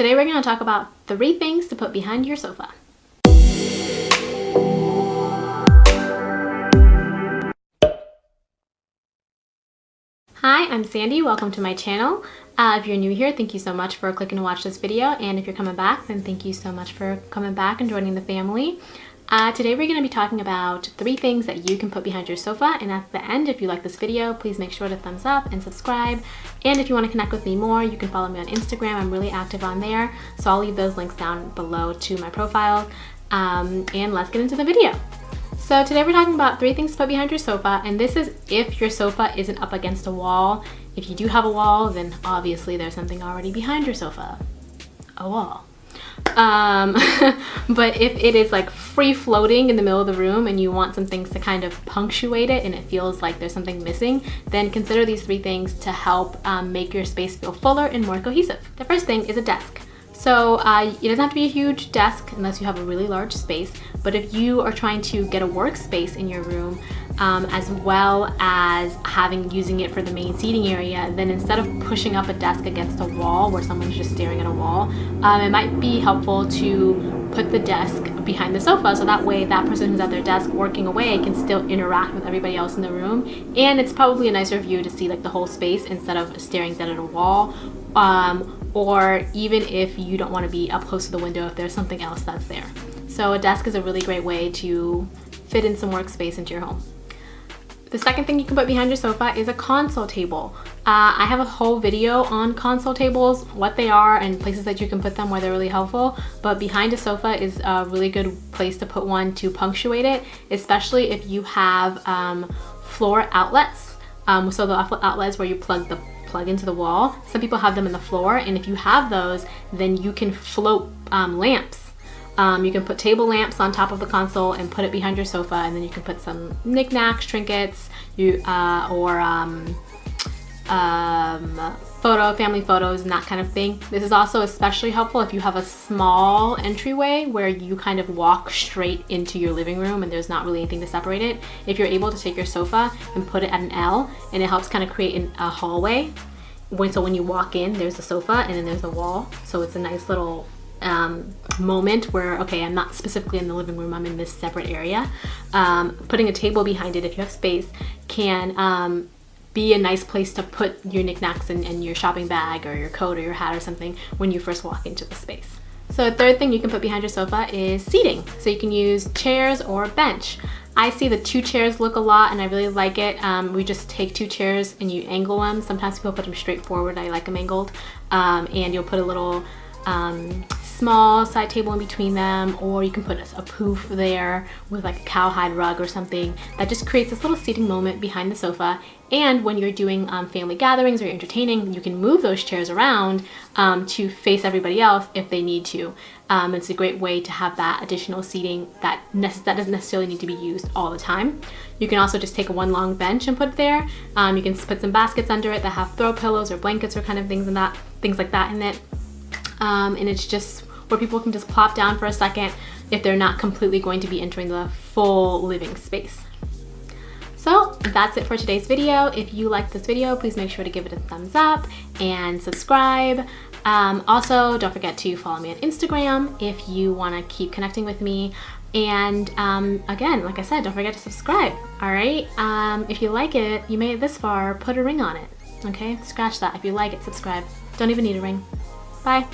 today we're going to talk about 3 things to put behind your sofa. Hi, I'm Sandy. Welcome to my channel. If you're new here, thank you so much for clicking to watch this video, and if you're coming back, then thank you so much for coming back and joining the family. Today we're going to be talking about 3 things that you can put behind your sofa, and at the end, if you like this video, please make sure to thumbs up and subscribe. And if you want to connect with me more, you can follow me on Instagram. I'm really active on there, so I'll leave those links down below to my profile. And let's get into the video. So today we're talking about 3 things to put behind your sofa, and this is if your sofa isn't up against a wall. If you do have a wall, then obviously there's something already behind your sofa. A wall. But if it is like free floating in the middle of the room and you want some things to kind of punctuate it and it feels like there's something missing, then consider these 3 things to help make your space feel fuller and more cohesive. The first thing is a desk. So it doesn't have to be a huge desk unless you have a really large space, but if you are trying to get a workspace in your room, as well as using it for the main seating area, then instead of pushing up a desk against a wall where someone's just staring at a wall, it might be helpful to put the desk behind the sofa, so that way that person who's at their desk working away can still interact with everybody else in the room, and it's probably a nicer view to see like the whole space instead of staring dead at a wall. Or even if you don't want to be up close to the window, if there's something else that's there. So a desk is a really great way to fit in some workspace into your home. The second thing you can put behind your sofa is a console table. I have a whole video on console tables, what they are and places that you can put them where they're really helpful, but behind a sofa is a really good place to put one to punctuate it, especially if you have floor outlets. So the outlets where you plug into the wall. Some people have them in the floor, and if you have those, then you can float lamps. You can put table lamps on top of the console and put it behind your sofa, and then you can put some knickknacks, trinkets, family photos and that kind of thing. This is also especially helpful if you have a small entryway where you kind of walk straight into your living room and there's not really anything to separate it. If you're able to take your sofa and put it at an L, and it helps kind of create a hallway. So when you walk in, there's a sofa and then there's a wall. So it's a nice little moment where, okay, I'm not specifically in the living room, I'm in this separate area. Putting a table behind it, if you have space, can be a nice place to put your knickknacks and your shopping bag or your coat or your hat or something when you first walk into the space. So the third thing you can put behind your sofa is seating. So you can use chairs or a bench. I see the 2 chairs look a lot and I really like it. We just take 2 chairs and you angle them. Sometimes people put them straight forward. I like them angled. And you'll put a little small side table in between them, or you can put a poof there with like a cowhide rug or something. That just creates this little seating moment behind the sofa. And when you're doing family gatherings or you're entertaining, you can move those chairs around to face everybody else if they need to. It's a great way to have that additional seating that doesn't necessarily need to be used all the time. You can also just take one long bench and put it there. You can put some baskets under it that have throw pillows or blankets or kind of things like that in it. And it's just where people can just plop down for a second if they're not completely going to be entering the full living space. So that's it for today's video. If you liked this video, please make sure to give it a thumbs up and subscribe. Also, don't forget to follow me on Instagram if you want to keep connecting with me. And again, like I said, don't forget to subscribe. All right. If you like it, you made it this far, put a ring on it. Okay, scratch that. If you like it, subscribe. Don't even need a ring. Bye.